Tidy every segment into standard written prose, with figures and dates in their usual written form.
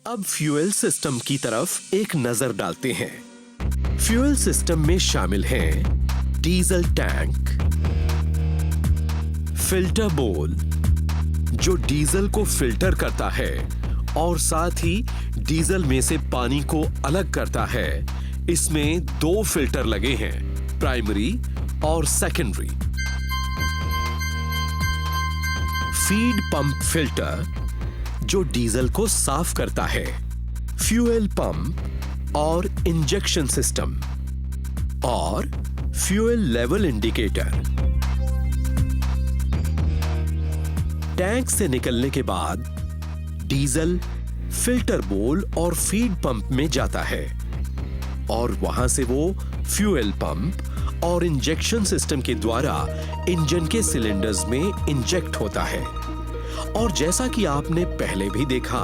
अब fuel system की तरफ एक नजर डालते हैं। फ्यूल सिस्टम में शामिल हैं डीजल टैंक, फिल्टर बोल जो डीजल को फिल्टर करता है और साथ ही डीजल में से पानी को अलग करता है। इसमें 2 फिल्टर लगे हैं, प्राइमरी और सेकेंडरी। फीड पंप फिल्टर जो डीजल को साफ करता है, फ्यूल पंप और इंजेक्शन सिस्टम और फ्यूल लेवल इंडिकेटर। टैंक से निकलने के बाद डीजल फिल्टर बोल और फीड पंप में जाता है और वहां से वो फ्यूल पंप और इंजेक्शन सिस्टम के द्वारा इंजन के सिलेंडर्स में इंजेक्ट होता है। और जैसा कि आपने पहले भी देखा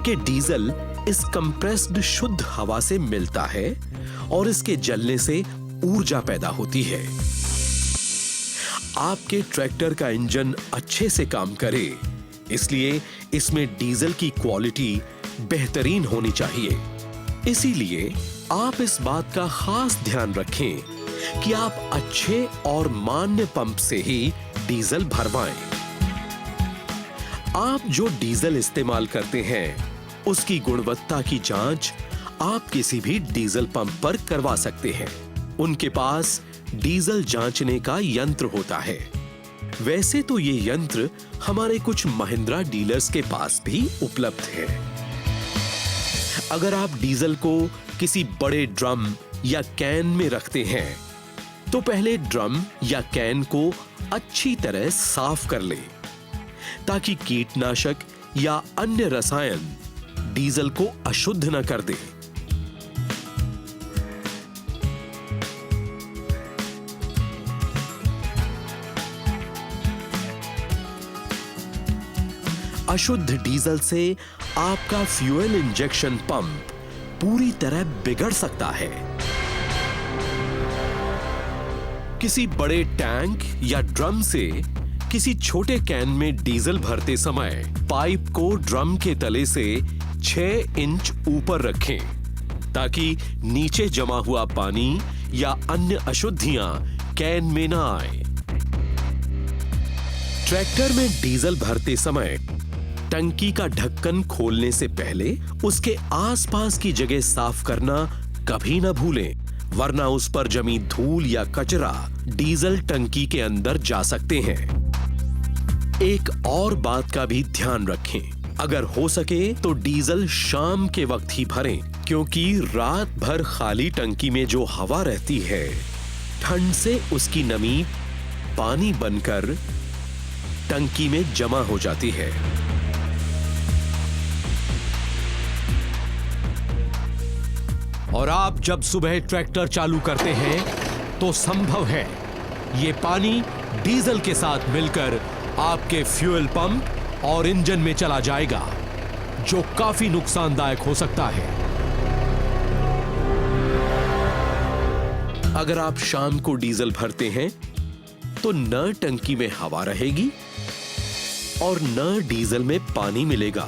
कि डीजल इस कंप्रेस्ड शुद्ध हवा से मिलता है और इसके जलने से ऊर्जा पैदा होती है। आपके ट्रैक्टर का इंजन अच्छे से काम करे, इसलिए इसमें डीजल की क्वालिटी बेहतरीन होनी चाहिए। इसीलिए आप इस बात का खास ध्यान रखें कि आप अच्छे और मान्य पंप से ही डीजल भरवाएं। आप जो डीजल इस्तेमाल करते हैं, उसकी गुणवत्ता की जांच आप किसी भी डीजल पंप पर करवा सकते हैं। उनके पास डीजल जांचने का यंत्र होता है। वैसे तो ये यंत्र हमारे कुछ महिंद्रा डीलर्स के पास भी उपलब्ध है। अगर आप डीजल को किसी बड़े ड्रम या कैन में रखते हैं, तो पहले ड्रम या कैन को अच्छी तरह साफ कर लें, ताकि कीटनाशक या अन्य रसायन डीजल को अशुद्ध न कर दें। अशुद्ध डीजल से आपका फ्यूल इंजेक्शन पंप पूरी तरह बिगड़ सकता है। किसी बड़े टैंक या ड्रम से किसी छोटे कैन में डीजल भरते समय पाइप को ड्रम के तले से 6 इंच ऊपर रखें, ताकि नीचे जमा हुआ पानी या अन्य अशुद्धियां कैन में ना आए। ट्रैक्टर में डीजल भरते समय टंकी का ढक्कन खोलने से पहले उसके आसपास की जगह साफ करना कभी न भूलें, वरना उस पर जमी धूल या कचरा डीजल टंकी के अंदर जा सकते हैं। एक और बात का भी ध्यान रखें, अगर हो सके तो डीजल शाम के वक्त ही भरें, क्योंकि रात भर खाली टंकी में जो हवा रहती है, ठंड से उसकी नमी पानी बनकर टंकी में जमा हो जाती है। और आप जब सुबह ट्रैक्टर चालू करते हैं तो संभव है ये पानी डीजल के साथ मिलकर आपके फ्यूल पंप और इंजन में चला जाएगा, जो काफी नुकसानदायक हो सकता है। अगर आप शाम को डीजल भरते हैं तो न टंकी में हवा रहेगी और न डीजल में पानी मिलेगा।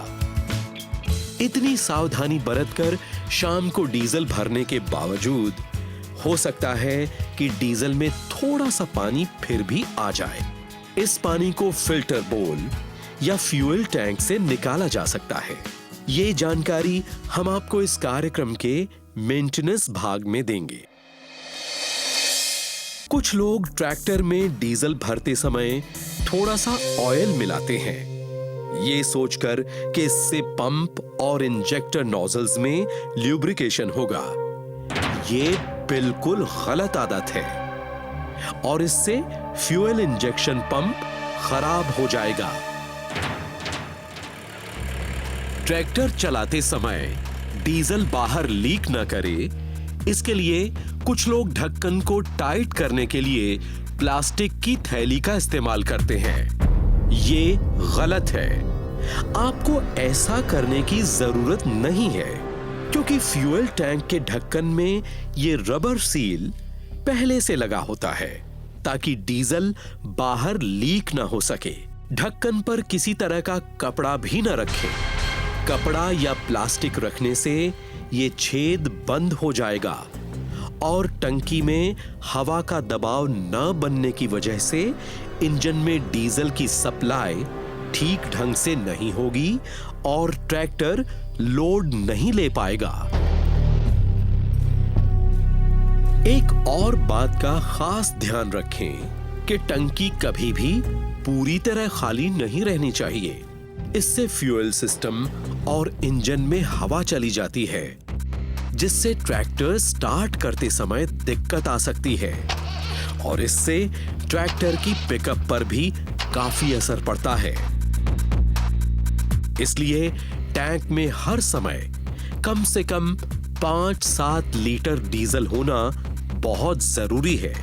इतनी सावधानी बरतकर शाम को डीजल भरने के बावजूद हो सकता है कि डीजल में थोड़ा सा पानी फिर भी आ जाए। इस पानी को फिल्टर बोल या फ्यूल टैंक से निकाला जा सकता है। ये जानकारी हम आपको इस कार्यक्रम के मेंटेनेंस भाग में देंगे। कुछ लोग ट्रैक्टर में डीजल भरते समय थोड़ा सा ऑयल मिलाते हैं, ये सोचकर कि इससे पंप और इंजेक्टर नोजल्स में ल्यूब्रिकेशन होगा। ये बिल्कुल गलत आदत है और इससे फ्यूल इंजेक्शन पंप खराब हो जाएगा। ट्रैक्टर चलाते समय डीजल बाहर लीक न करे, इसके लिए कुछ लोग ढक्कन को टाइट करने के लिए प्लास्टिक की थैली का इस्तेमाल करते हैं। ये गलत है। आपको ऐसा करने की जरूरत नहीं है, क्योंकि फ्यूल टैंक के ढक्कन में ये रबर सील पहले से लगा होता है, ताकि डीजल बाहर लीक ना हो सके। ढक्कन पर किसी तरह का कपड़ा भी न रखें। कपड़ा या प्लास्टिक रखने से ये छेद बंद हो जाएगा और टंकी में हवा का दबाव न बनने की वजह से इंजन में डीजल की सप्लाई ठीक ढंग से नहीं होगी और ट्रैक्टर लोड नहीं ले पाएगा। एक और बात का खास ध्यान रखें कि टंकी कभी भी पूरी तरह खाली नहीं रहनी चाहिए। इससे फ्यूल सिस्टम और इंजन में हवा चली जाती है, जिससे ट्रैक्टर स्टार्ट करते समय दिक्कत आ सकती है और इससे ट्रैक्टर की पिकअप पर भी काफी असर पड़ता है। इसलिए टैंक में हर समय कम से कम 5-7 लीटर डीजल होना बहुत जरूरी है।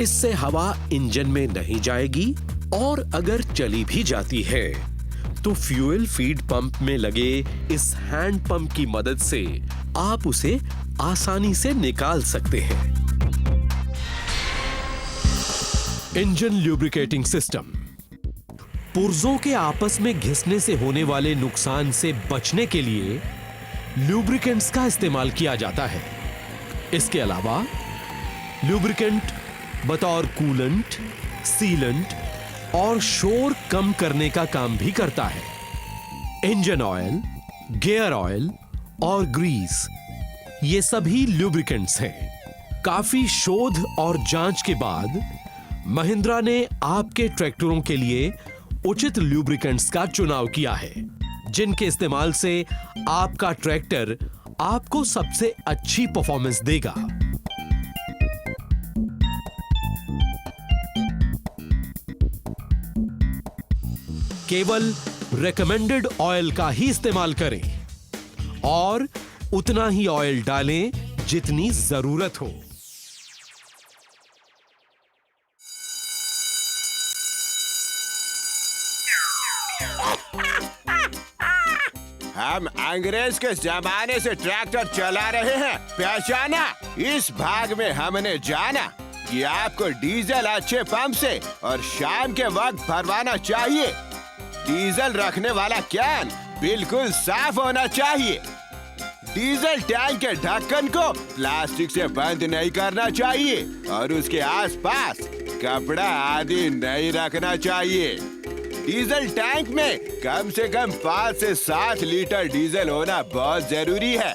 इससे हवा इंजन में नहीं जाएगी और अगर चली भी जाती है तो फ्यूल फीड पंप में लगे इस हैंड पंप की मदद से आप उसे आसानी से निकाल सकते हैं। इंजन ल्यूब्रिकेटिंग सिस्टम पुर्जों के आपस में घिसने से होने वाले नुकसान से बचने के लिए ल्यूब्रिकेंट्स का इस्तेमाल किया जाता है। इसके अलावा ल्यूब्रिकेंट बतौर कूलेंट, सीलेंट और शोर कम करने का काम भी करता है। इंजन ऑयल, गियर ऑयल और ग्रीस ये सभी ल्यूब्रिकेंट्स हैं। काफी शोध और जांच के बाद महिंद्रा ने आपके ट्रैक्टरों के लिए उचित ल्यूब्रिकेंट्स का चुनाव किया है, जिनके इस्तेमाल से आपका ट्रैक्टर आपको सबसे अच्छी परफॉर्मेंस देगा। केवल रेकमेंडेड ऑयल का ही इस्तेमाल करें और उतना ही ऑयल डालें जितनी जरूरत हो। हम अंग्रेज के जमाने से ट्रैक्टर चला रहे हैं, पहचाना? इस भाग में हमने जाना कि आपको डीजल अच्छे पंप से और शाम के वक्त भरवाना चाहिए। डीजल रखने वाला कैन बिल्कुल साफ होना चाहिए। डीजल टैंक के ढक्कन को प्लास्टिक से बंद नहीं करना चाहिए और उसके आसपास कपड़ा आदि नहीं रखना चाहिए। डीजल टैंक में कम से कम 5 से 7 लीटर डीजल होना बहुत जरूरी है।